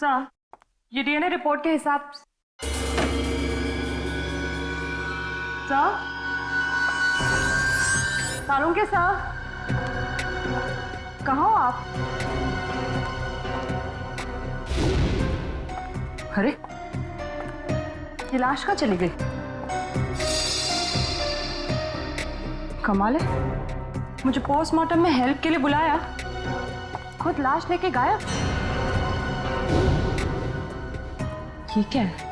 Sir, ये DNA report के हिसाब सर, सालुंके सर, कहाँ हो आप? अरे, ये लाश कहाँ चली गई? कमाल है, मुझे पोस्टमार्टम में हेल्प के लिए बुलाया, खुद लाश लेके गायब। ठीक है।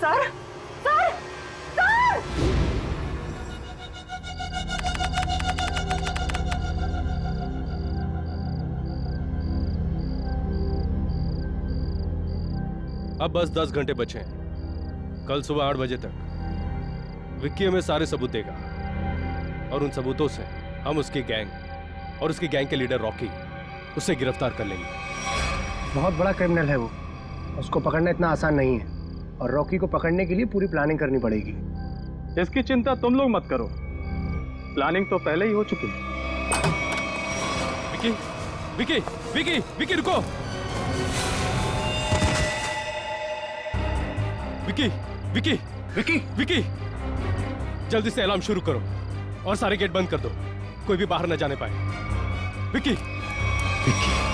Sir, sir, sir! अब बस 10 घंटे बचे हैं। कल सुबह 8 बजे तक विक्की हमें सारे सबूत देगा और उन सबूतों से हम उसकी गैंग और उसकी गैंग के लीडर रॉकी उसे गिरफ्तार कर लेंगे। बहुत बड़ा क्रिमिनल है वो, उसको पकड़ना इतना आसान नहीं है और रॉकी को पकड़ने के लिए पूरी प्लानिंग करनी पड़ेगी। इसकी चिंता तुम लोग मत करो, प्लानिंग तो पहले ही हो चुकी है। विक्की, विक्की, विक्की, विक्की रुको! विक्की, विक्की, विक्की, विक्की! जल्दी से अलार्म शुरू करो और सारे गेट बंद कर दो, कोई भी बाहर न जाने पाए। विक्की, विक्की।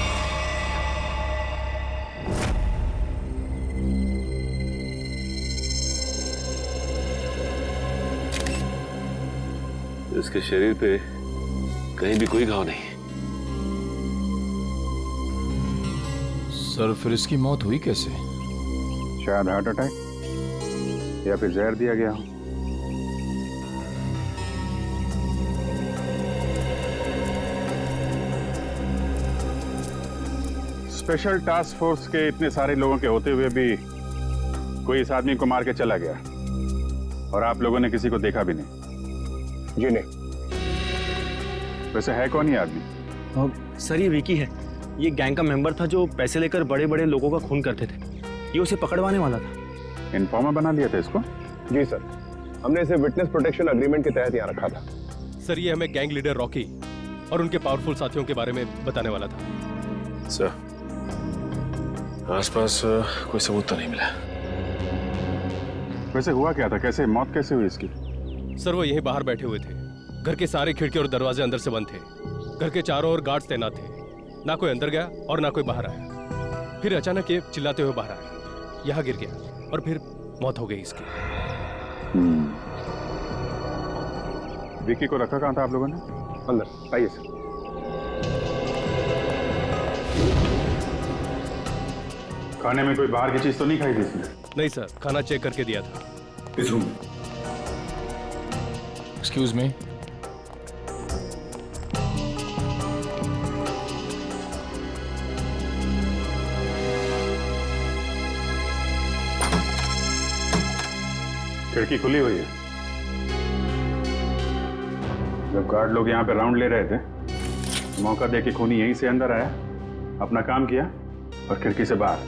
इसके शरीर पे कहीं भी कोई घाव नहीं। सर, फिर इसकी मौत हुई कैसे? शायद हार्ट अटैक या फिर जहर दिया गया हो। स्पेशल टास्क फोर्स के इतने सारे लोगों के होते हुए भी कोई इस आदमी को मार के चला गया और आप लोगों ने किसी को देखा भी नहीं। जी नहीं। वैसे है कौन ये आदमी? सर, ये विकी है। ये गैंग का मेंबर था जो पैसे लेकर बड़े बड़े लोगों का खून करते थे। ये उसे पकड़वाने वाला था। इन्फॉर्मर बना लिया था इसको? जी सर, हमने इसे विटनेस प्रोटेक्शन एग्रीमेंट के तहत यहाँ रखा था। सर, ये हमें गैंग लीडर रॉकी और उनके पावरफुल साथियों के बारे में बताने वाला था। सर, आसपास कोई सबूत तो नहीं मिला। वैसे हुआ क्या था? कैसे मौत कैसे हुई इसकी? सर, वो यहीं बाहर बैठे हुए थे। घर के सारे खिड़की और दरवाजे अंदर से बंद थे। घर के चारों ओर गार्ड्स तैनात थे। ना कोई अंदर गया और ना कोई बाहर आया। फिर अचानक ये चिल्लाते हुए बाहर आया, यहाँ गिर गया और फिर मौत हो गई इसकी। विक्की को रखा कहाँ था आप लोगों ने? अंदर आइए सर। खाने में कोई बाहर की चीज तो नहीं खाई थी इसने? नहीं सर, खाना चेक करके दिया था। इस रूम? Excuse me. खिड़की खुली हुई है। जब गार्ड लोग यहाँ पे राउंड ले रहे थे, मौका देके खूनी यहीं से अंदर आया, अपना काम किया और खिड़की से बाहर।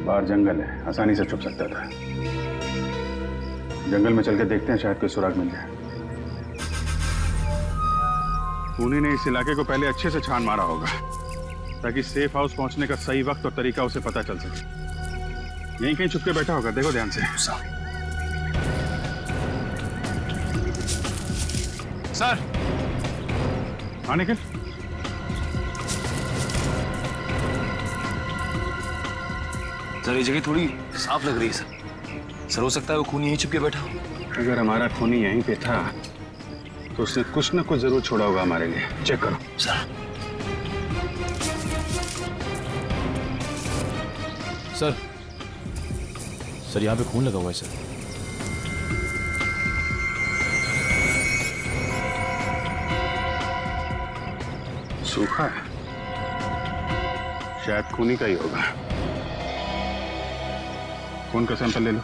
बाहर जंगल है, आसानी से छुप सकता था। जंगल में चल के देखते हैं, शायद कोई सुराग मिल जाए। खूनी ने इस इलाके को पहले अच्छे से छान मारा होगा ताकि सेफ हाउस पहुंचने का सही वक्त और तरीका उसे पता चल सके। यहीं कहीं छुप के बैठा होगा, देखो ध्यान से। सर, हाँ निखिल, सर, ये जगह थोड़ी साफ लग रही है सर। हो सकता है वो खूनी यहीं छुप के बैठा हो। अगर हमारा खूनी यहीं पे था तो उसने कुछ ना कुछ जरूर छोड़ा होगा हमारे लिए। चेक करो सर। सर, सर यहाँ पे खून लगा हुआ है सर। सूखा है। शायद खूनी का ही होगा। खून का सैंपल ले लो।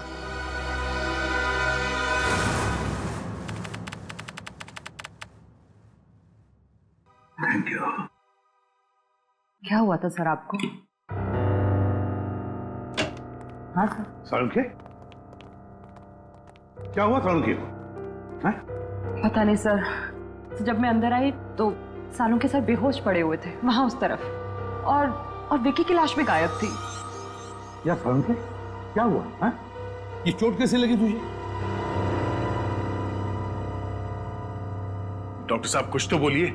Thank you. क्या हुआ था सर आपको? हाँ सर। सालुंखे, क्या हुआ सालुंखे को? पता नहीं सर, जब मैं अंदर आई तो सालुंखे सर बेहोश पड़े हुए थे वहां उस तरफ, और विकी की लाश भी गायब थी। यार सालुंखे, क्या हुआ? है? ये चोट कैसे लगी तुझे? डॉक्टर साहब कुछ तो बोलिए,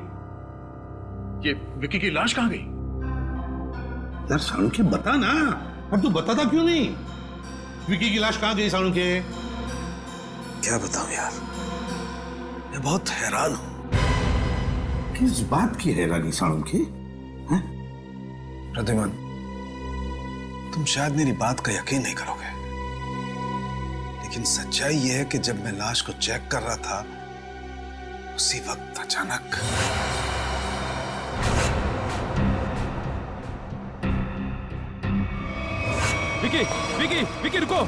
ये विकी की लाश कहां गई? यार सालुंखे बता ना, अब तू बताता क्यों नहीं? विकी की लाश कहां गई सालुंखे? क्या बताऊं यार, मैं बहुत हैरान हूं। किस बात की हैरानी सालुंखे? प्रद्युमन, तुम शायद मेरी बात का यकीन नहीं करोगे, लेकिन सच्चाई यह है कि जब मैं लाश को चेक कर रहा था, उसी वक्त अचानक विकी, विकी, विकी रुको।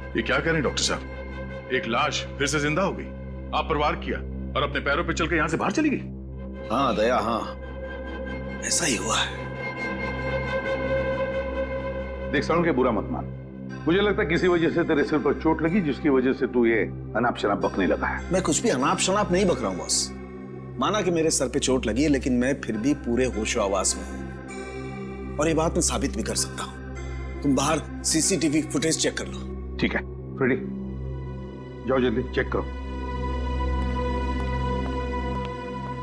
ये क्या करें डॉक्टर साहब? एक लाश फिर से जिंदा हो गई। आप प्रवार किया और अपने पैरों पे चल के यहां से बाहर चली गई। हाँ दया, हाँ ऐसा ही हुआ है। देख सालुंखे, बुरा मत मान। मुझे लगता है किसी वजह से तेरे सिर पर चोट लगी, जिसकी वजह से तू ये अनाप शनाप बकने लगा है। मैं कुछ भी अनाप शनाप नहीं बक रहा हूं बॉस। माना कि मेरे सर पे चोट लगी है, लेकिन मैं फिर भी पूरे होशो आवाज में हूं, और ये बात मैं साबित भी कर सकता हूं। तुम बाहर सीसीटीवी फुटेज चेक कर लो। ठीक है, रेडी, जाओ जल्दी चेक करो।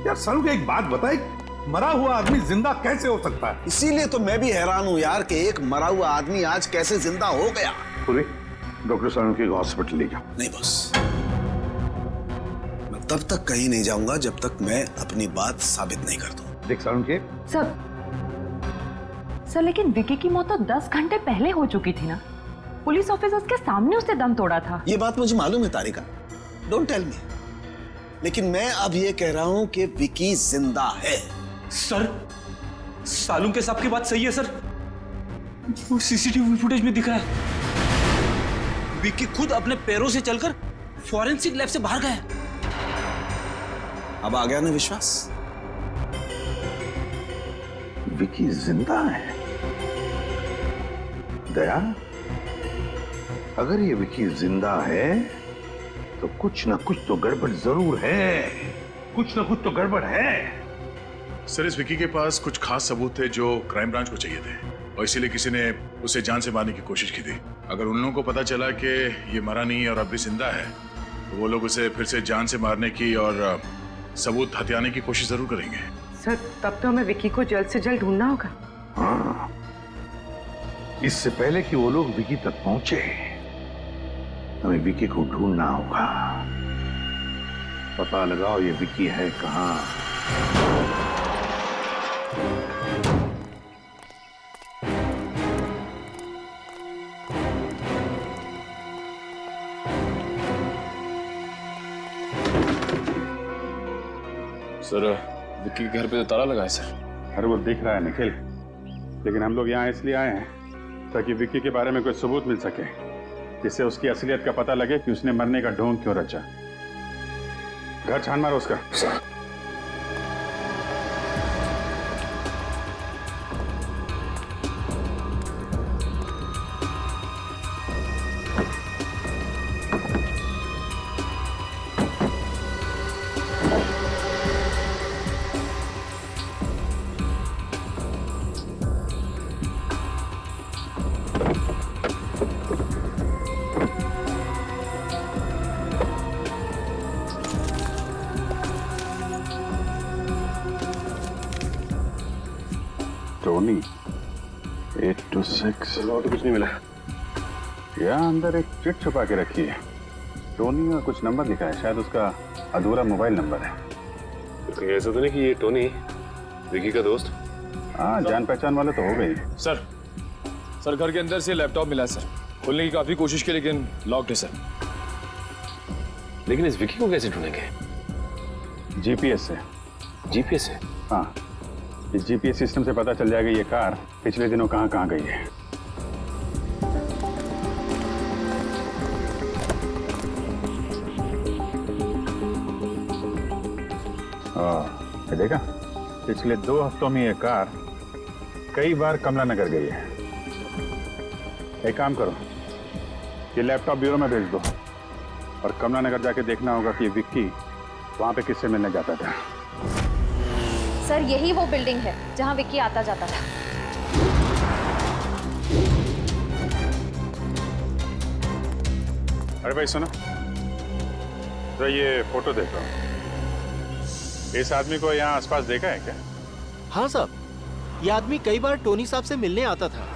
यार सालुंखे, एक बात बता, एक मरा हुआ आदमी जिंदा कैसे हो सकता है? इसीलिए तो मैं भी हैरान हूं यार कि एक मरा हुआ आदमी आज कैसे जिंदा हो गया। पूरी डॉक्टर सालुंखे को हॉस्पिटल ले जाओ। नहीं बॉस, मैं तब तक कहीं नहीं जाऊंगा जब तक मैं अपनी बात साबित नहीं कर दूं। देख सालुंखे, सर लेकिन विकी की मौत तो 10 घंटे पहले हो चुकी थी ना। पुलिस ऑफिसर्स के सामने उसने दम तोड़ा था। ये बात मुझे मालूम है तारिका, डोंट टेल मी, लेकिन मैं अब ये कह रहा हूं कि विकी जिंदा है। सर, सालुंखे साहब की बात सही है सर, वो सीसीटीवी फुटेज में दिख रहा है। विकी खुद अपने पैरों से चलकर फॉरेंसिक लैब से बाहर गया। अब आ गया ना विश्वास? विकी जिंदा है? दया, अगर ये विकी जिंदा है तो कुछ ना कुछ तो गड़बड़ जरूर है। कुछ ना कुछ तो गड़बड़ है। सर, इस विकी के पास कुछ खास सबूत थे जो क्राइम ब्रांच को चाहिए थे, और इसीलिए किसी ने उसे जान से मारने की कोशिश की थी। अगर उन लोगों को पता चला कि ये मरा नहीं और अब भी जिंदा है, तो वो लोग उसे फिर से जान से मारने की और सबूत हथियाने की कोशिश जरूर करेंगे। सर, तब तो हमें विकी को जल्द से जल्द ढूंढना होगा। हाँ, इससे पहले कि वो लोग विकी तक पहुंचे, हमें विकी को ढूंढना होगा। पता लगाओ ये विकी है कहां। सर, विक्की के घर पे तो ताला लगा है सर। अरे वो दिख रहा है निखिल, लेकिन हम लोग यहाँ इसलिए आए हैं ताकि विक्की के बारे में कोई सबूत मिल सके, जिससे उसकी असलियत का पता लगे कि उसने मरने का ढोंग क्यों रचा। घर छान मारो उसका। टोनी 826 और तो कुछ नहीं मिला। यहाँ अंदर एक चिट छुपा के रखी है। टोनी का कुछ नंबर लिखा है, शायद उसका अधूरा मोबाइल नंबर है। तो कहीं ऐसा तो नहीं कि ये टोनी विकी का दोस्त? हाँ, जान पहचान वाले तो हो गई। सर घर के अंदर से लैपटॉप मिला सर। खोलने की काफी कोशिश की लेकिन लॉक्ड है सर। लेकिन इस विकी को कैसे ढूंढेंगे? जीपीएस से। जीपीएस से? हाँ, इस जीपीएस सिस्टम से पता चल जाएगा ये कार पिछले दिनों कहाँ कहाँ गई है। ये देखा, पिछले 2 हफ्तों में ये कार कई बार कमला नगर गई है। एक काम करो, ये लैपटॉप ब्यूरो में भेज दो और कमला नगर जाके देखना होगा कि विक्की वहां पे किससे मिलने जाता था। सर यही वो बिल्डिंग है जहां विक्की आता जाता था। अरे भाई सुनो, तो ये फोटो देखो। इस आदमी को यहाँ आसपास देखा है क्या? हाँ साहब, ये आदमी कई बार टोनी साहब से मिलने आता था।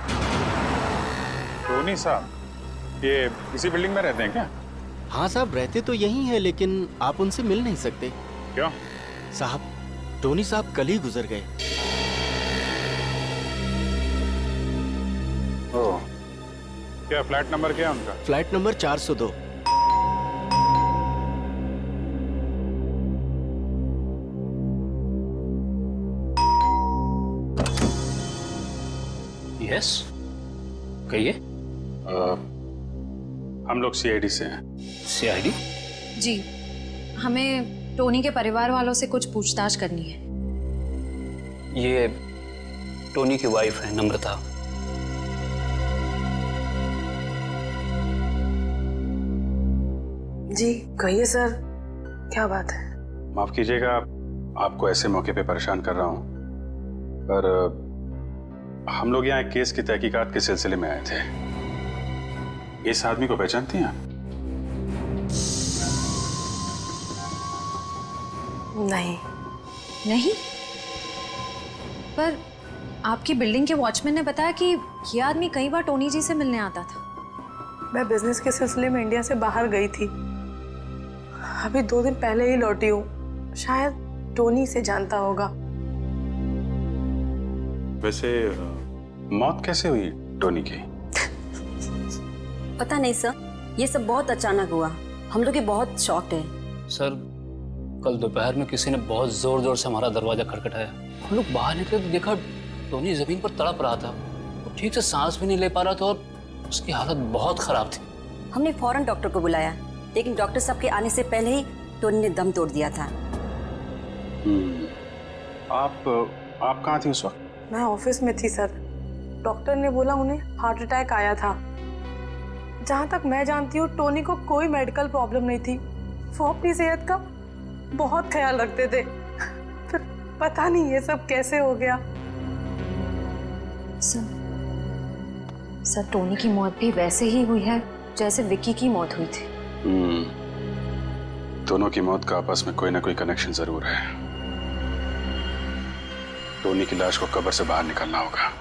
टोनी साहब ये इसी बिल्डिंग में रहते हैं क्या? हाँ साहब, रहते तो यही हैं लेकिन आप उनसे मिल नहीं सकते। क्यों? साहब, टोनी साहब कल ही गुजर गए। ओह, क्या फ्लैट नंबर क्या है उनका? Flat number 402। यस, कहिए। हम लोग सीआईडी से हैं। सीआईडी? जी, हमें टोनी के परिवार वालों से कुछ पूछताछ करनी है। ये टोनी की वाइफ है नम्रता। जी कहिए सर, क्या बात है? माफ कीजिएगा आपको ऐसे मौके पे परेशान कर रहा हूँ, पर हम लोग यहाँ एक केस की तहकीकात के सिलसिले में आए थे। इस आदमी को पहचानती हैं आप? नहीं। नहीं? पर आपकी बिल्डिंग के वॉचमैन ने बताया कि ये आदमी कई बार टोनी जी से मिलने आता था। मैं बिजनेस के सिलसिले में इंडिया से बाहर गई थी, अभी 2 दिन पहले ही लौटी हूँ। शायद टोनी से जानता होगा। वैसे मौत कैसे हुई टोनी की? पता नहीं सर, ये सब बहुत अचानक हुआ। हम लोग बहुत शॉक्ड हैं। सर, कल दोपहर में किसी ने बहुत जोर जोर से हमारा दरवाजा खटखटाया। हम लोग बाहर निकले तो देखा टोनी जमीन पर तड़प रहा था। वो ठीक से सांस भी नहीं ले पा रहा था और उसकी हालत बहुत खराब थी। हमने फौरन डॉक्टर को बुलाया, लेकिन डॉक्टर साहब के आने से पहले ही टोनी ने दम तोड़ दिया था। आप कहाँ थी उस वक्त? मैं ऑफिस में थी सर। डॉक्टर ने बोला उन्हें हार्ट अटैक आया था। जहाँ तक मैं जानती हूँ टोनी को कोई मेडिकल प्रॉब्लम नहीं थी। वो अपनी सेहत का बहुत ख्याल रखते थे। फिर पता नहीं ये सब कैसे हो गया। सर टोनी की मौत भी वैसे ही हुई है जैसे विक्की की मौत हुई थी। दोनों की मौत का आपस में कोई ना कोई कनेक्शन जरूर है। टोनी की लाश को कब्र से बाहर निकालना होगा।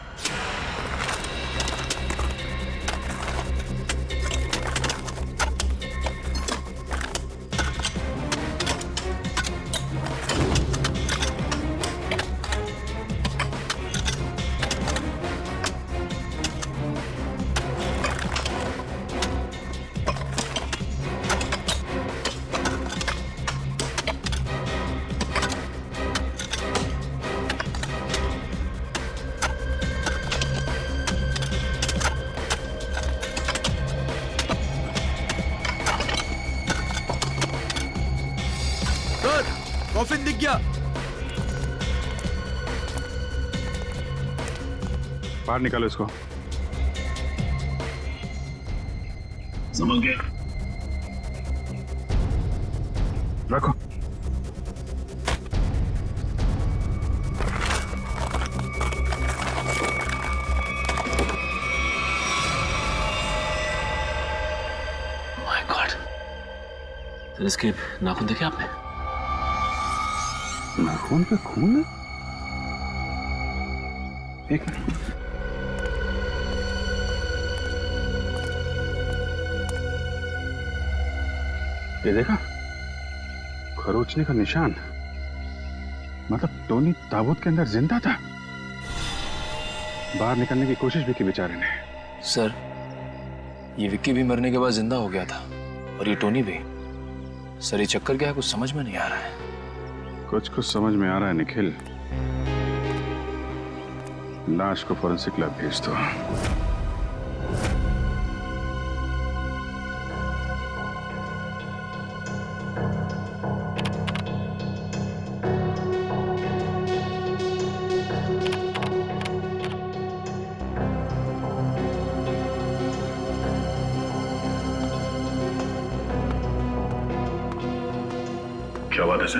कॉफिन दिख गया। बाहर निकालो इसको। समझ गए? रखो। माय गॉड, इसके नाखून देखे आपने? नाखून पे खून है? एक मिनट। ये देखा, खरोचने का निशान। मतलब टोनी ताबूत के अंदर जिंदा था। बाहर निकलने की कोशिश भी की बेचारे ने। सर, ये विक्की भी मरने के बाद जिंदा हो गया था और ये टोनी भी। सर, ये चक्कर क्या है, कुछ समझ में नहीं आ रहा है। कुछ समझ में आ रहा है निखिल। लाश को फोरेंसिक लैब भेज दो। क्या बात है सर?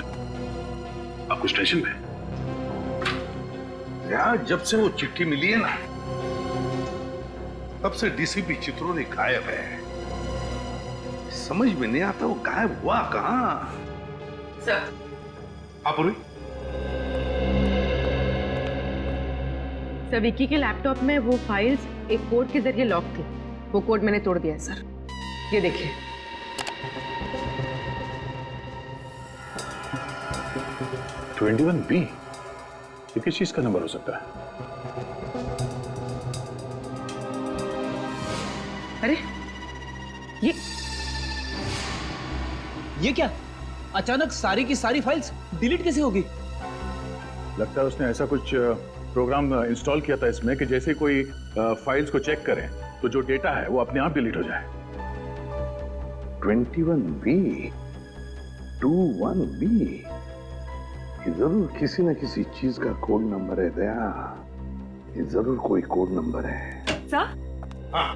आप कुछ टेंशन में? यार, जब से वो चिट्ठी मिली है ना, तब से डीसीपी चित्रोनी गायब है। समझ में नहीं आता वो गायब हुआ कहां। सर, आप अभी सर विक्की के लैपटॉप में वो फाइल्स एक कोड के जरिए लॉक थी। वो कोड मैंने तोड़ दिया है सर। ये देखिए। B, ये किस चीज का नंबर हो सकता है? अरे ये क्या? अचानक सारी की सारी फाइल्स डिलीट कैसे होगी? लगता है उसने ऐसा कुछ प्रोग्राम इंस्टॉल किया था इसमें कि जैसे कोई फाइल्स को चेक करें तो जो डेटा है वो अपने आप डिलीट हो जाए। 21B, 21B, ये जरूर किसी न किसी चीज का कोड नंबर है दया। ये जरूर कोई कोड नंबर है। सर? हाँ।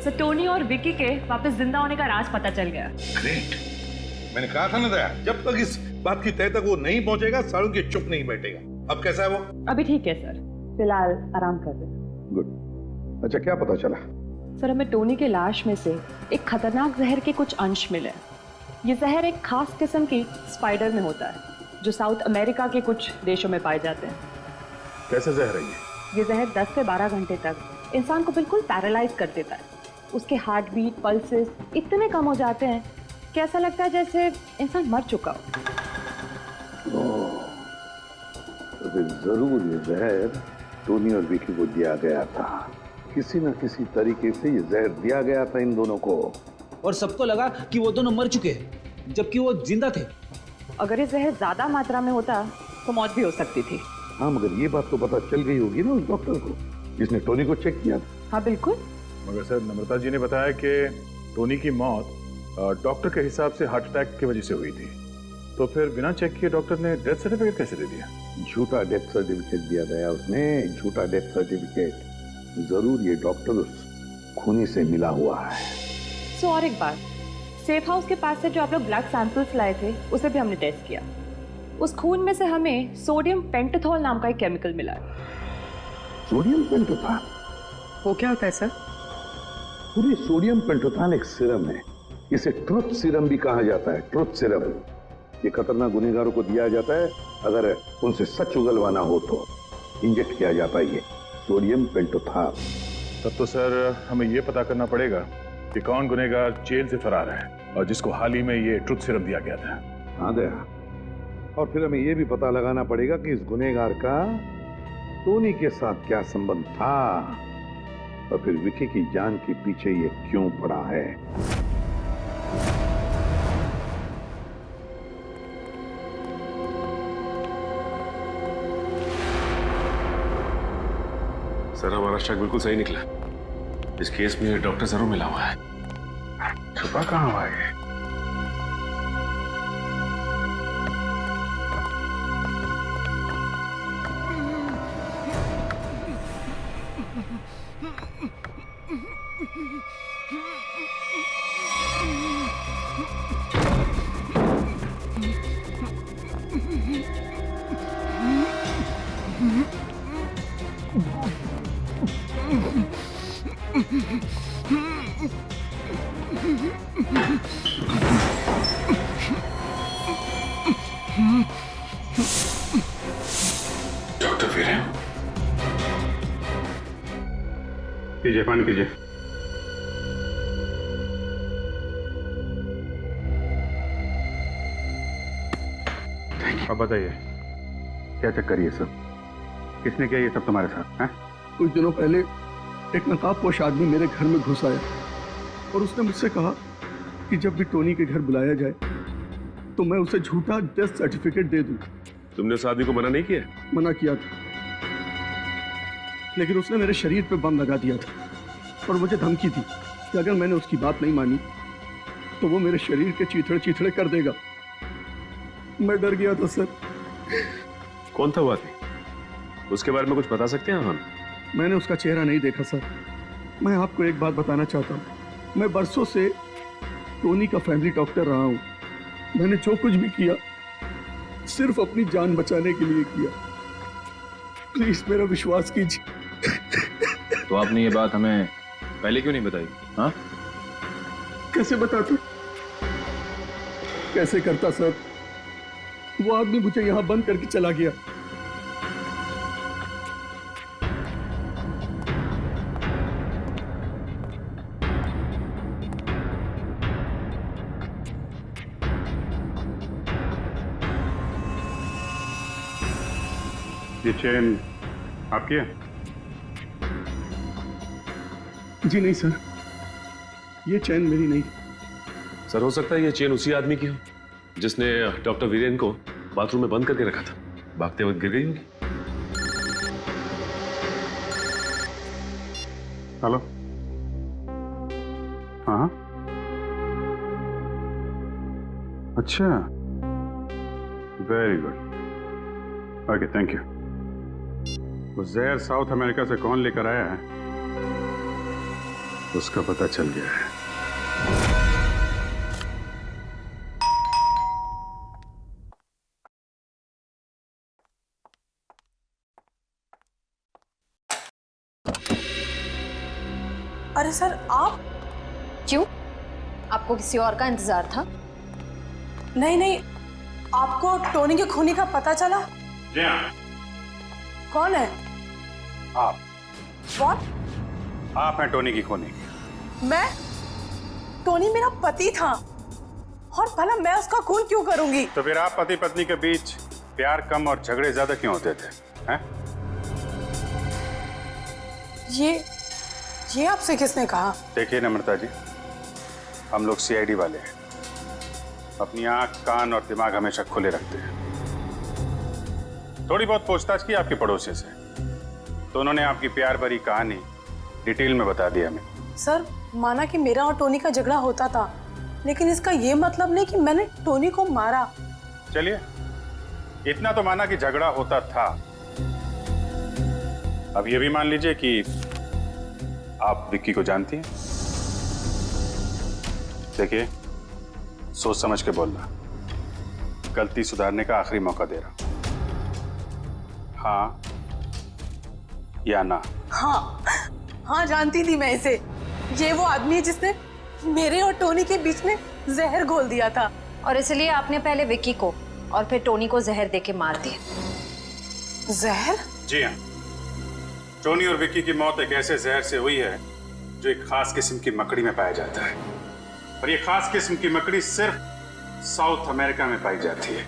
सर, टोनी और विक्की के वापस जिंदा होने का राज पता चल गया। ग्रेट। मैंने कहा था ना दया, जब तक इस बात की तह तक वो नहीं पहुंचेगा, सालुंके चुप नहीं बैठेगा। अब कैसा है वो? अभी ठीक है सर, फिलहाल आराम कर रहे हैं। गुड। अच्छा, क्या पता चला? सर, हमें टोनी के लाश में से एक खतरनाक जहर के कुछ अंश मिले। ये जहर एक खास किस्म की स्पाइडर में होता है जो साउथ अमेरिका के कुछ देशों में पाए जाते हैं। कैसे जहर है ये जहर 10 से 12 घंटे तक इंसान को बिल्कुल पैरालाइज कर देता है। उसके हार्ट बीट, पल्सेस इतने कम हो जाते हैं कि ऐसा लगता है जैसे इंसान मर चुका हो। तो फिर जरूर ये जहर टोनी और विकी को दिया गया था। किसी न किसी तरीके से ये जहर दिया गया था इन दोनों को। और सबको लगा कि वो दोनों मर चुके हैं जबकि वो जिंदा थे। अगर ये जहर ज्यादा मात्रा में होता तो मौत भी हो सकती थी। हाँ, मगर ये बात तो पता चल गई होगी ना उस डॉक्टर को जिसने टोनी को चेक किया। हाँ बिल्कुल। मगर सर, नम्रता जी ने बताया कि टोनी की मौत डॉक्टर के हिसाब से हार्ट अटैक की वजह से हुई थी। तो फिर बिना चेक किए डॉक्टर ने डेथ सर्टिफिकेट कैसे दे दिया? झूठा डेथ सर्टिफिकेट दिया गया उसने, झूठा डेथ सर्टिफिकेट। जरूर ये डॉक्टर उस खूनी से मिला हुआ है। सो और एक बात, सेफ हाउस के पास से जो आप लोग ब्लड सैंपल्स लाए थे उसे भी हमने टेस्ट किया। उस खून में से हमें सोडियम पेंटाथॉल नाम का एक केमिकल मिला है। सोडियम पेंटाथॉल? वो क्या होता है सर? पूरी सोडियम पेंटाथॉल एक सीरम है। इसे ट्रुथ सीरम भी कहा जाता है। ट्रुथ सीरम ये खतरनाक गुनहगारों को दिया जाता है अगर उनसे सच उगलवाना हो तो। इंजेक्ट किया जाता है ये सोडियम पेंटाथॉल। तब तो सर हमें ये पता करना पड़ेगा कि कौन गुनहगार जेल से फरार है और जिसको हाल ही में ये ट्रुथ सीरम दिया गया था। हाँ दया, और फिर हमें ये भी पता लगाना पड़ेगा कि इस गुनहगार का टोनी के साथ क्या संबंध था और फिर विकी की जान के पीछे ये क्यों पड़ा है। सर, हमारा शक बिल्कुल सही निकला। इस केस में डॉक्टर जरूर मिला हुआ है। छुपा कहाँ हुआ है? डॉक्टर फिर है? पीजिए, पानी पीजिए। अब बताइए, क्या चक्कर है ये सब? किसने किया ये सब तुम्हारे साथ? हैं? कुछ दिनों पहले एक नकाबपोश आदमी मेरे घर में घुस आया और उसने मुझसे कहा कि जब भी टोनी के घर बुलाया जाए तो मैं उसे झूठा डेथ सर्टिफिकेट दे दूं। तुमने उस आदमी को मना नहीं किया? मना किया था, लेकिन उसने मेरे शरीर पे बम लगा दिया था और मुझे धमकी दी कि अगर मैंने उसकी बात नहीं मानी तो वो मेरे शरीर के चीथड़े चीथड़े कर देगा। मैं डर गया था सर। कौन था वो आदमी? उसके बारे में कुछ बता सकते हैं हम? मैंने उसका चेहरा नहीं देखा सर। मैं आपको एक बात बताना चाहता हूँ, मैं बरसों से टोनी का फैमिली डॉक्टर रहा हूँ। मैंने जो कुछ भी किया सिर्फ अपनी जान बचाने के लिए किया। प्लीज मेरा विश्वास कीजिए। तो आपने ये बात हमें पहले क्यों नहीं बताई? हाँ, कैसे बताता, कैसे करता सर? वो आदमी मुझे यहां बंद करके चला गया। ये चेन आपकी है? जी नहीं सर, ये चैन मेरी नहीं। सर, हो सकता है ये चेन उसी आदमी की हो जिसने डॉक्टर वीरेन को बाथरूम में बंद करके रखा था। भागते वक्त गिर गई होगी। हेलो, हाँ, अच्छा, very good, okay, thank you. वो जहर साउथ अमेरिका से कौन लेकर आया है उसका पता चल गया है। अरे सर, आप? क्यों? आपको किसी और का इंतजार था? नहीं नहीं, आपको टोनी के खूनी का पता चला? जी हाँ। कौन है? आप। What? आप हैं टोनी की खूनी? मैं? टोनी मेरा पति था और भला मैं उसका खून क्यों करूंगी? तो फिर आप पति पत्नी के बीच प्यार कम और झगड़े ज्यादा क्यों होते थे? हैं? ये आपसे किसने कहा? देखिए नम्रता जी, हम लोग सीआईडी वाले हैं, अपनी आंख, कान और दिमाग हमेशा खुले रखते हैं। थोड़ी बहुत पूछताछ की आपके पड़ोसी से, तो उन्होंने आपकी प्यार भरी कहानी डिटेल में बता दिया हमें। सर, माना कि मेरा और टोनी का झगड़ा होता था, लेकिन इसका ये मतलब नहीं कि मैंने टोनी को मारा। चलिए, इतना तो माना कि झगड़ा होता था। अब ये भी मान लीजिए कि आप विक्की को जानती हैं। देखिए, सोच समझ के बोलना, गलती सुधारने का आखिरी मौका दे रहा हूं। हाँ या ना? हाँ, जानती थी मैं इसे। ये वो आदमी है जिसने मेरे और टोनी के बीच में जहर घोल दिया था। और इसलिए आपने पहले विक्की को और फिर टोनी को जहर देके मार दिया। जहर? जी हाँ, टोनी और विक्की की मौत एक ऐसे जहर से हुई है जो एक खास किस्म की मकड़ी में पाया जाता है, और ये खास किस्म की मकड़ी सिर्फ साउथ अमेरिका में पाई जाती है।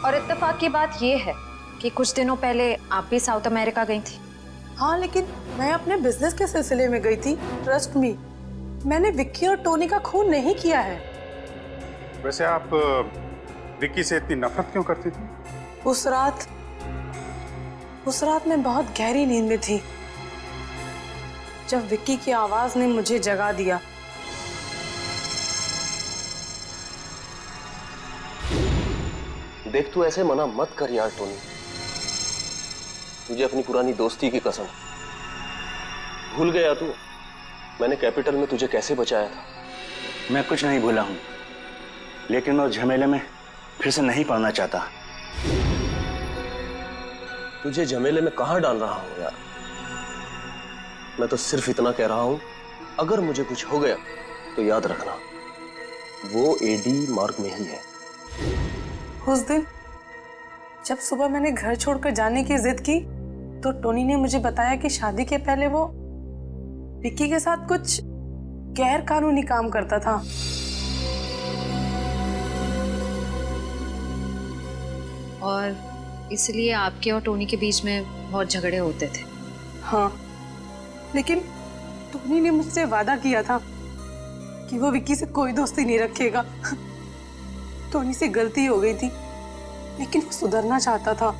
और इत्तेफाक की बात यह है कि कुछ दिनों पहले आप भी साउथ अमेरिका गई थी। हाँ, लेकिन मैं अपने बिजनेस के सिलसिले में गई थी। ट्रस्ट मी, मैंने विक्की और टोनी का खून नहीं किया है। वैसे आप विक्की से इतनी नफरत क्यों करती थी? उस रात मैं बहुत गहरी नींद में थी जब विक्की की आवाज ने मुझे जगा दिया। देख, तू ऐसे मना मत कर यार टोनी, तुझे अपनी पुरानी दोस्ती की कसम। भूल गया तू मैंने कैपिटल में तुझे कैसे बचाया था? मैं कुछ नहीं भूला हूं, लेकिन मैं उस झमेले में फिर से नहीं पड़ना चाहता। तुझे झमेले में कहां डाल रहा हूं यार? मैं तो सिर्फ इतना कह रहा हूं, अगर मुझे कुछ हो गया तो याद रखना वो एडी मार्ग में ही है। उस दिन जब सुबह मैंने घर छोड़कर जाने की जिद की तो टोनी ने मुझे बताया कि शादी के पहले वो विक्की के साथ कुछ गैर कानूनी काम करता था। और इसलिए आपके और टोनी के बीच में बहुत झगड़े होते थे। हाँ, लेकिन टोनी ने मुझसे वादा किया था कि वो विक्की से कोई दोस्ती नहीं रखेगा। टोनी से गलती हो गई थी, लेकिन वो सुधरना चाहता था।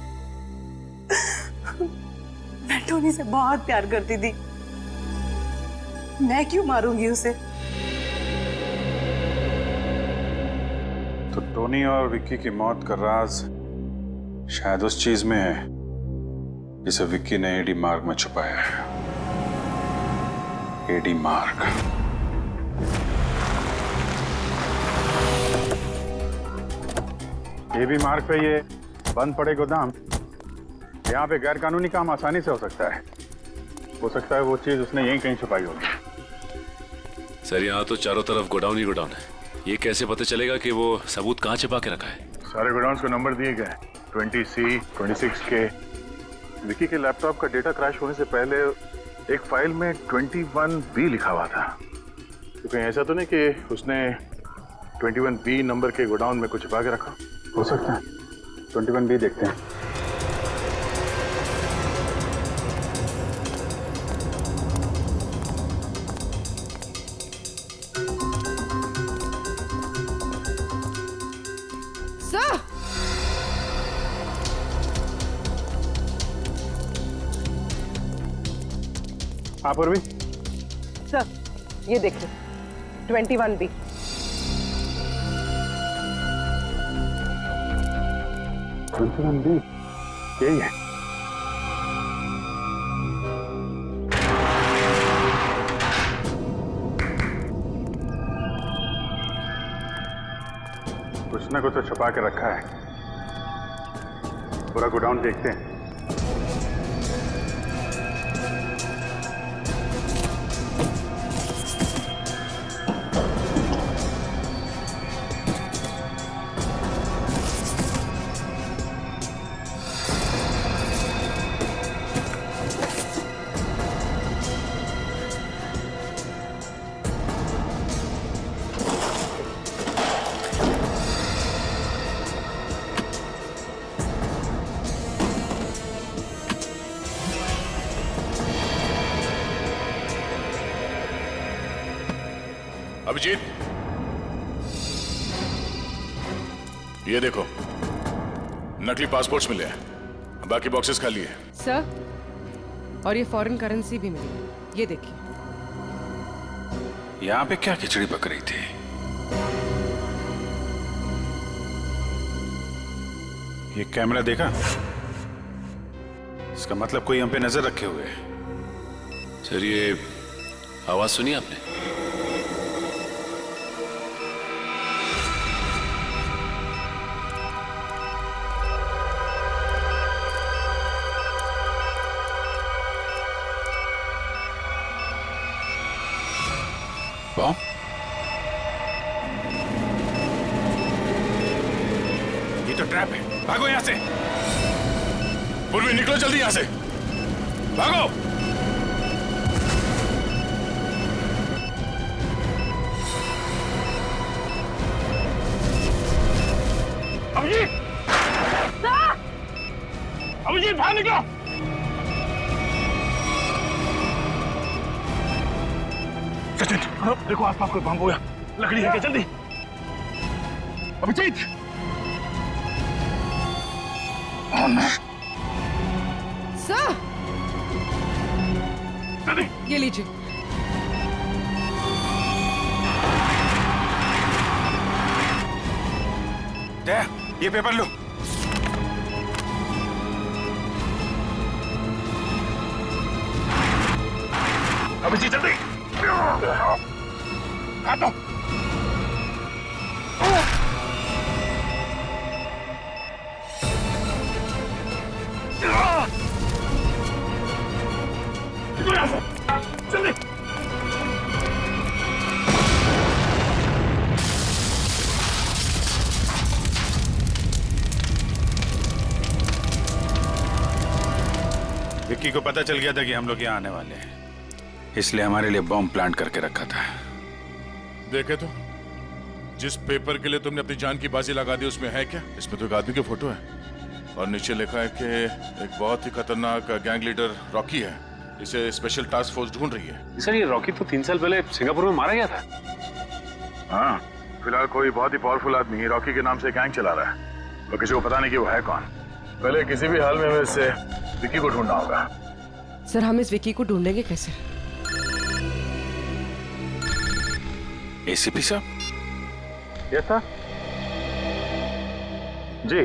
मैं टोनी से बहुत प्यार करती थी, मैं क्यों मारूंगी उसे? तो टोनी और विक्की की मौत का राज शायद उस चीज में है जिसे विक्की ने एडी मार्ग में छुपाया है। एडी मार्ग। एडी मार्ग पे ये बंद पड़े गोदाम, यहाँ पे गैर कानूनी काम आसानी से हो सकता है। हो सकता है वो चीज उसने यहीं कहीं छुपाई होगी। सर यहाँ तो चारों तरफ गोडाउन ही गोडाउन है, ये कैसे पता चलेगा कि वो सबूत कहाँ छिपा के रखा है? सारे गोडाउन्स को नंबर दिए गए, 20C, 26K। विकी के लैपटॉप का डेटा क्रैश होने से पहले एक फाइल में 21B लिखा हुआ था। तो कहीं ऐसा तो नहीं कि उसने 21B नंबर के गोडाउन में कुछ छिपा के रखा? हो सकता है। 21B देखते हैं। हाँ पूर्वी। सर, ये देखिए 21B। यही है। कुछ ना कुछ तो छुपा के रखा है। पूरा गोडाउन देखते हैं। अभिजीत, ये देखो नकली पासपोर्ट्स मिले हैं, बाकी बॉक्सेस खाली है। सर, और ये फॉरेन करेंसी भी मिली है, ये देखिए। यहाँ पे क्या खिचड़ी पक रही थी? ये कैमरा देखा? इसका मतलब कोई हम पे नजर रखे हुए है। सर ये आवाज सुनी आपने? ये तो ट्रैप है, भागो यहां से। पूर्वी निकलो जल्दी यहां से, भागो। अभिजीत, अभिजीत बाहर निकलो। सचिन, देखो आसपास कोई बम हो गया, लकड़ी है क्या? जल्दी। अभिजीत, सर, ये लीजिए। दया, ये पेपर लो। अभिजीत जल्दी। हाथ दो। जल्दी। विक्की को पता चल गया था कि हम लोग यहाँ आने वाले हैं, इसलिए हमारे लिए बॉम्ब प्लांट करके रखा था। देखे तो, जिस पेपर के लिए तुमने अपनी जान की बाजी लगा दी उसमें है क्या? इसमें तो एक आदमी की फोटो है और नीचे लिखा है कि एक बहुत ही खतरनाक गैंग लीडर रॉकी है, इसे स्पेशल टास्क फोर्स ढूंढ रही है। सर ये रॉकी तो 3 साल पहले सिंगापुर में मारा गया था। हाँ, फिलहाल कोई बहुत ही पावरफुल आदमी रॉकी के नाम से गैंग चला रहा है और किसी को पता नहीं कि वो है कौन। पहले किसी भी हाल में हमें इससे विक्की को ढूंढना होगा। सर हम इस विक्की को ढूंढेंगे कैसे? एसीपी साहब। Yes sir. जी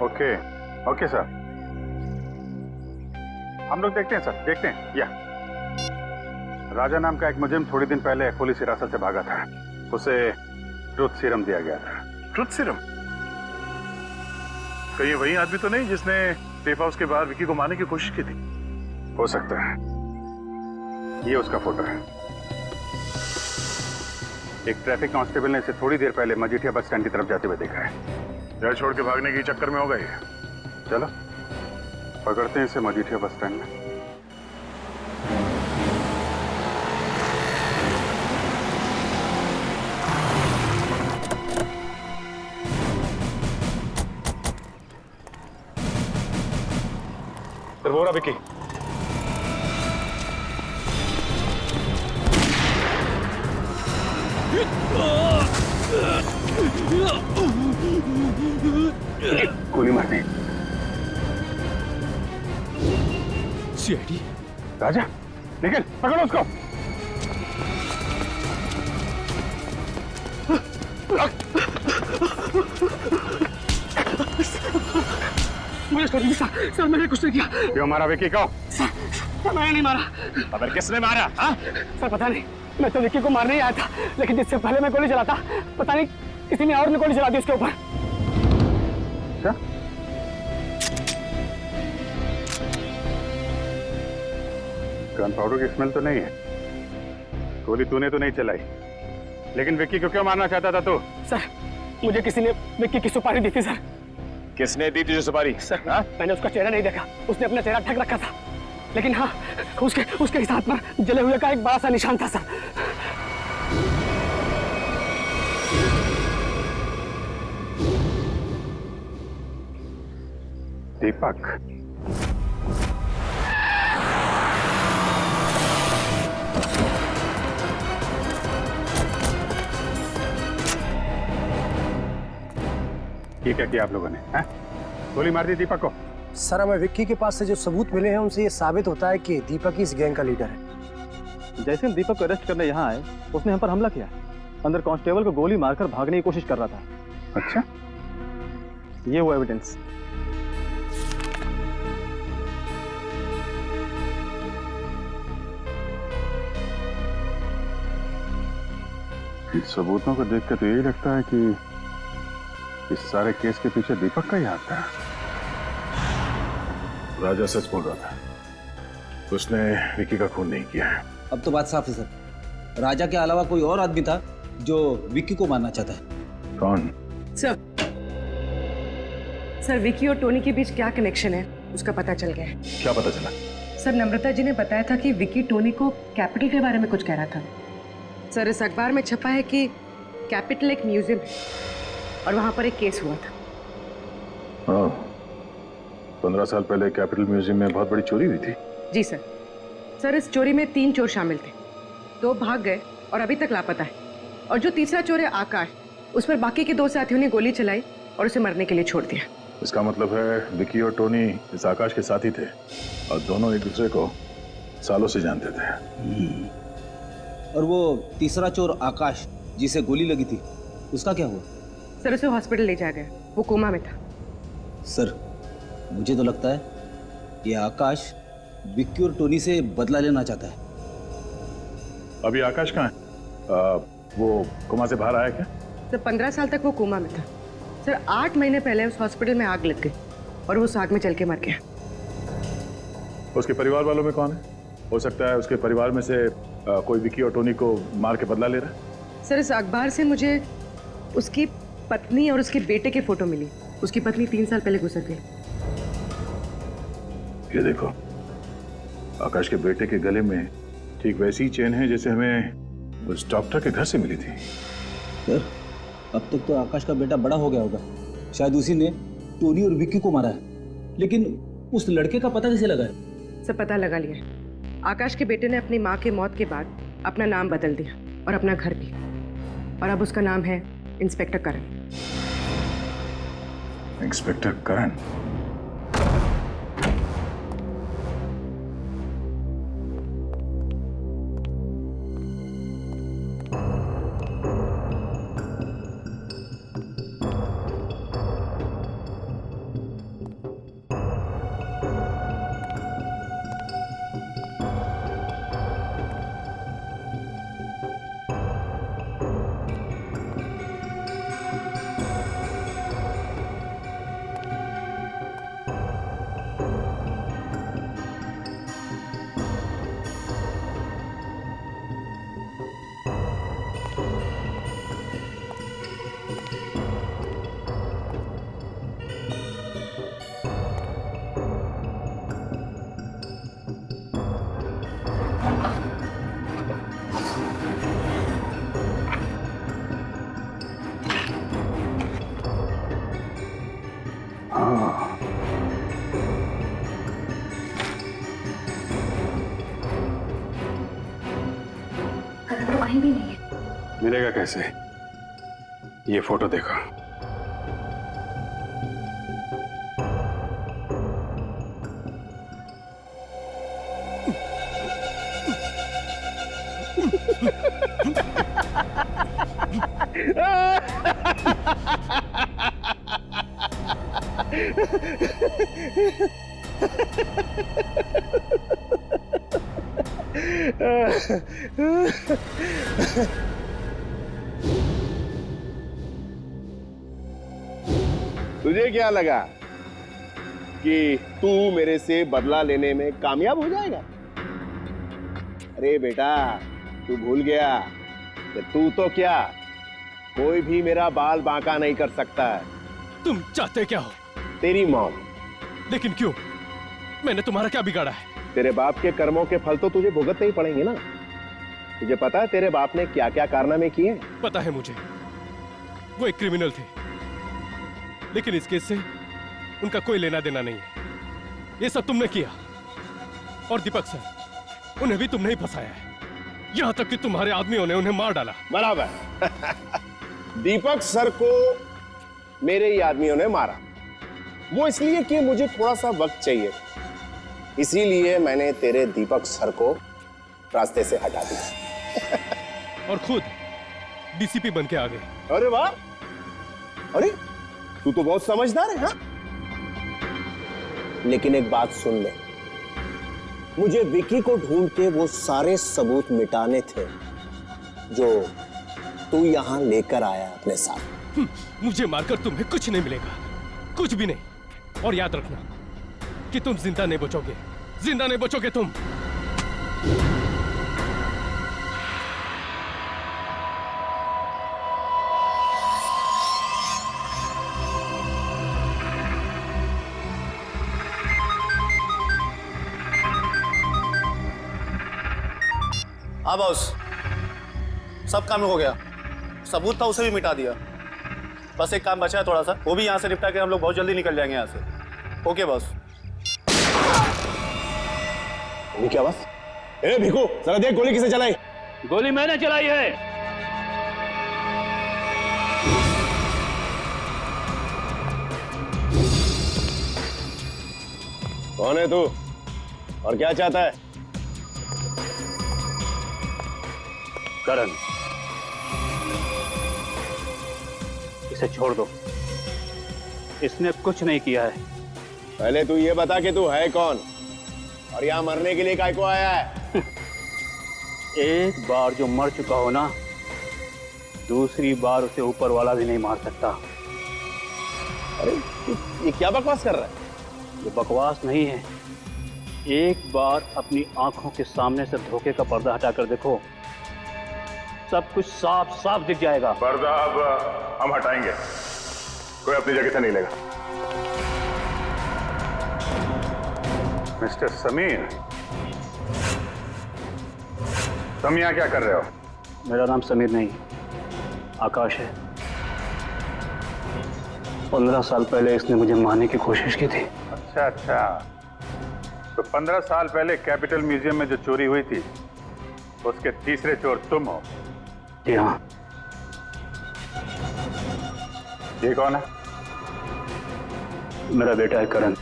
ओके ओके सर, हम लोग देखते हैं सर, देखते हैं। या राजा नाम का एक मुजरिम थोड़ी दिन पहले पुलिस हिरासत से भागा था, उसे ट्रुथ सीरम दिया गया था। Truth serum? कहीं वही आदमी तो नहीं जिसने सेफ हाउस के बाहर विक्की को मारने की कोशिश की थी? हो सकता है, ये उसका फोटो है। एक ट्रैफिक कांस्टेबल ने इसे थोड़ी देर पहले मजीठिया बस स्टैंड की तरफ जाते हुए देखा है। घर छोड़ के भागने के चक्कर में होगा ये। चलो पकड़ते हैं इसे मजीठिया बस स्टैंड में। सर वो रहा विक्की। गोली मारने। सीआईडी। राजा निकल, पकड़ो उसको। मुझे छोड़ दीजिए सर, मैंने कुछ नहीं किया। क्यों मारा विक्की को? सर मैंने नहीं मारा। अबे किसने मारा? हाँ? सर पता नहीं, मैं तो विक्की को मारने ही आया था, लेकिन जिससे पहले मैं गोली चलाता पता नहीं किसी ने और ने गोली चला दी उसके ऊपर। अच्छा? गन पाउडर की स्मेल तो नहीं है, गोली तूने तो नहीं चलाई, लेकिन विक्की को क्यों मारना चाहता था तू? सर मुझे किसी ने विक्की की सुपारी दी थी सर। किसने दी तुझे सुपारी? सर मैंने उसका चेहरा नहीं देखा, उसने अपना चेहरा ढक रखा था, लेकिन हाँ उसके इस हाथ पर जले हुए का एक बड़ा सा निशान था सर। दीपक। ये क्या किया आप लोगों ने? हैं? गोली मार दी दीपक को? सर हमें विक्की के पास से जो सबूत मिले हैं उनसे ये साबित होता है कि दीपक ही इस गैंग का लीडर है। जैसे हम दीपक को अरेस्ट करने यहाँ आए, उसने हम पर हमला किया। अंदर कांस्टेबल को गोली मारकर भागने की कोशिश कर रहा था। अच्छा, ये वो एविडेंस। इस सबूतों को देखकर तो यही लगता है कि इस सारे केस के पीछे दीपक का ही हाथ था। राजा सच बोल रहा था, उसने विक्की का खून नहीं किया है। अब तो बात साफ है सर, राजा के अलावा कोई और आदमी था जो विक्की को मारना चाहता है। कौन? सर विक्की और टोनी के बीच क्या कनेक्शन है उसका पता चल गया है। क्या पता चला? सर नम्रता जी ने बताया था कि विक्की टोनी को कैपिटल के बारे में कुछ कह रहा था। सर इस अखबार में छपा है कि कैपिटल एक म्यूजियम है और वहां पर एक केस हुआ था। हाँ, 15 साल पहले कैपिटल म्यूजियम में बहुत बड़ी चोरी हुई थी। जी सर। सर इस चोरी में 3 चोर शामिल थे, 2 भाग गए और अभी तक लापता है, और जो तीसरा चोर है आकाश, उस पर बाकी के 2 साथियों ने गोली चलाई और उसे मरने के लिए छोड़ दिया। इसका मतलब है विक्की और टोनी इस आकाश के साथी थे और दोनों एक दूसरे को सालों से जानते थे। और वो तीसरा चोर आकाश जिसे गोली लगी थी, उसका क्या हुआ? सर उसे हॉस्पिटल ले जाया गया, वो कोमा में था। सर मुझे तो लगता है ये आकाश विक्की और टोनी से बदला लेना चाहता है। अभी आकाश कहाँ है? वो कोमा से बाहर आया क्या? सर 15 साल तक वो कोमा में था। सर 8 महीने पहले उस हॉस्पिटल में आग लग गई और वो उस आग में जल के मर गया। उसके परिवार वालों में कौन है? हो सकता है उसके परिवार में से कोई विक्की और टोनी को मार के बदला ले रहा है। सर इस अखबार से मुझे उसकी पत्नी और उसके बेटे के फोटो मिली। उसकी पत्नी 3 साल पहले गुजर गई। ये देखो, आकाश के बेटे के गले में ठीक वैसी चेन है जैसे हमें उस डॉक्टर के घर से मिली थी। सर, अब तक तो आकाश का बेटा बड़ा हो गया होगा, शायद उसी ने टोनी और विक्की को मारा है, लेकिन उस लड़के का पता कैसे लगा है? सब पता लगा लिया। आकाश के बेटे ने अपनी माँ के मौत के बाद अपना नाम बदल दिया और अपना घर भी, और अब उसका नाम है इंस्पेक्टर करण। इंस्पेक्टर करण? भी नहीं है। मिलेगा कैसे? ये फोटो देखो। तुझे क्या लगा कि तू मेरे से बदला लेने में कामयाब हो जाएगा? अरे बेटा, तू भूल गया कि तू तो क्या, कोई भी मेरा बाल बांका नहीं कर सकता है। तुम चाहते क्या हो? तेरी मौत। लेकिन क्यों? मैंने तुम्हारा क्या बिगाड़ा है? तेरे बाप के कर्मों के फल तो तुझे भुगतने ही पड़ेंगे ना। तुझे पता है तेरे बाप ने क्या क्या कारनामे किए? पता है मुझे, वो एक क्रिमिनल थे, लेकिन इस केस से उनका कोई लेना देना नहीं है। ये सब तुमने किया, और दीपक सर, उन्हें भी तुमने ही फंसाया है, यहां तक कि तुम्हारे आदमियों ने उन्हें मार डाला। बराबर। दीपक सर को मेरे ही आदमियों ने मारा, वो इसलिए कि मुझे थोड़ा सा वक्त चाहिए, इसीलिए मैंने तेरे दीपक सर को रास्ते से हटा दिया। और खुद डीसीपी बन के आ गए। अरे वाह, अरे तू तो बहुत समझदार है। हाँ? लेकिन एक बात सुन ले, मुझे विकी को ढूंढ के वो सारे सबूत मिटाने थे जो तू यहां लेकर आया अपने साथ। मुझे मारकर तुम्हें कुछ नहीं मिलेगा, कुछ भी नहीं। और याद रखना कि तुम जिंदा नहीं बचोगे, जिंदा नहीं बचोगे तुम। हाँ बॉस, सब काम हो गया, सबूत था उसे भी मिटा दिया, बस एक काम बचा है थोड़ा सा, वो भी यहाँ से निपटा के हम लोग बहुत जल्दी निकल जाएंगे यहाँ से। Okay boss. ये क्या बस? ए भिखू, जरा देख गोली किसे चलाई? गोली मैंने चलाई है। कौन है तू और क्या चाहता है? करण, इसे छोड़ दो, इसने कुछ नहीं किया है। पहले तू ये बता कि तू है कौन और यहाँ मरने के लिए काय को आया है? एक बार जो मर चुका हो ना, दूसरी बार उसे ऊपर वाला भी नहीं मार सकता। अरे ये क्या बकवास कर रहा है? ये बकवास नहीं है, एक बार अपनी आंखों के सामने से धोखे का पर्दा हटाकर देखो, सब कुछ साफ साफ दिख जाएगा। पर्दा अब हम हटाएंगे, कोई अपनी जगह से नहीं लेगा। मिस्टर समीर, तुम यहाँ क्या कर रहे हो? मेरा नाम समीर नहीं, आकाश है। 15 साल पहले इसने मुझे मारने की कोशिश की थी। अच्छा अच्छा, तो 15 साल पहले कैपिटल म्यूजियम में जो चोरी हुई थी उसके तीसरे चोर तुम हो? जी हाँ। ये कौन है? मेरा बेटा है करण।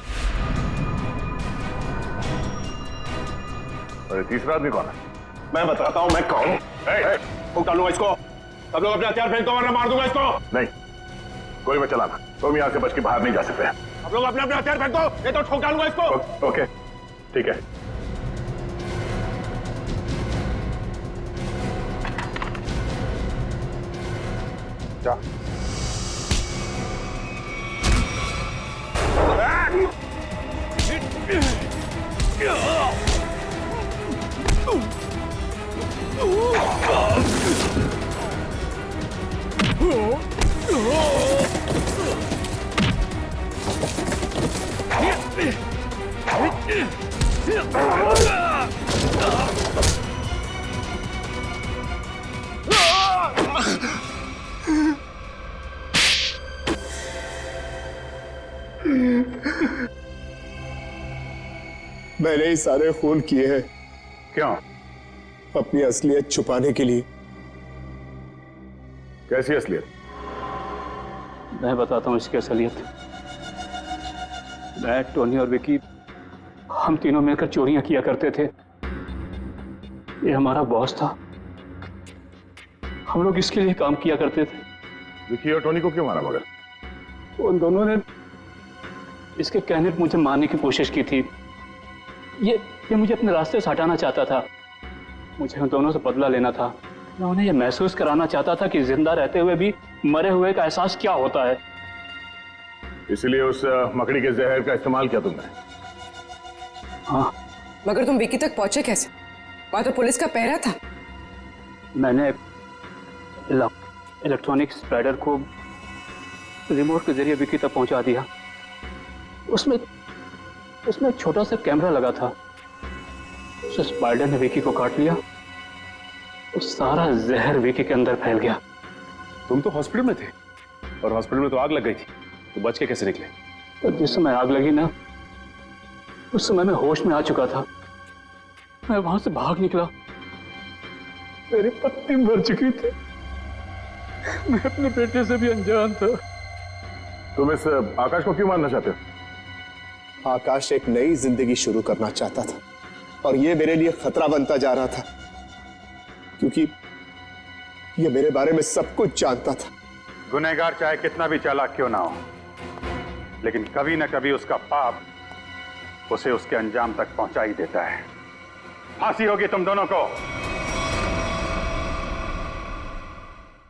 और ये तीसरा आदमी कौन है? मैं बताता हूँ मैं कौन हूँ। फूंक डालूंगा इसको। सब लोग अपने हथियार फेंक दो वरना मार दूंगा इसको। नहीं, गोली मत चलाना, तुम यहाँ से बच के बाहर नहीं जा सकते। आप लोग अपने अपने हथियार फेंक दो, नहीं तो ठोक डालूंगा इसको। ओके, ठीक है। जा। मैंने ही सारे खून किए हैं। क्यों? अपनी असलियत छुपाने के लिए। कैसी असलियत? मैं बताता हूँ इसकी असलियत। मैं, टोनी और विकी, हम तीनों मिलकर चोरियां किया करते थे। ये हमारा बॉस था, हम लोग इसके लिए काम किया करते थे। विकी और टोनी को क्यों मारा मगर? उन दोनों ने इसके कहने पर मुझे मारने की कोशिश की थी। ये मुझे अपने रास्ते से हटाना चाहता था। मुझे उन दोनों से बदला लेना था। मैं उन्हें यह महसूस कराना चाहता था कि जिंदा रहते हुए भी मरे हुए का एहसास क्या होता है। इसलिए उस मकड़ी के जहर का इस्तेमाल किया तुमने? हाँ। मगर तुम विकी तक पहुंचे कैसे? वहां तो पुलिस का पहरा था। मैंने इलेक्ट्रॉनिक स्प्रेडर को रिमोट के जरिए विकी तक पहुंचा दिया। उसमें एक छोटा सा कैमरा लगा था। उस स्पाइडर ने विकी को काट लिया। उस सारा जहर विकी के अंदर फैल गया। तुम तो हॉस्पिटल में थे और हॉस्पिटल में तो आग लग गई थी, तो बच के कैसे निकले? तो जिस समय आग लगी ना, उस समय मैं होश में आ चुका था। मैं वहां से भाग निकला। मेरी पत्नी मर चुकी थी। मैं अपने बेटे से भी अनजान था। तुम इस आकाश को क्यों मारना चाहते हो? आकाश एक नई जिंदगी शुरू करना चाहता था और ये मेरे लिए खतरा बनता जा रहा था, क्योंकि ये मेरे बारे में सब कुछ जानता था। गुनहगार चाहे कितना भी चालाक क्यों ना हो, लेकिन कभी ना कभी उसका पाप उसे उसके अंजाम तक पहुंचा ही देता है। फांसी होगी तुम दोनों को।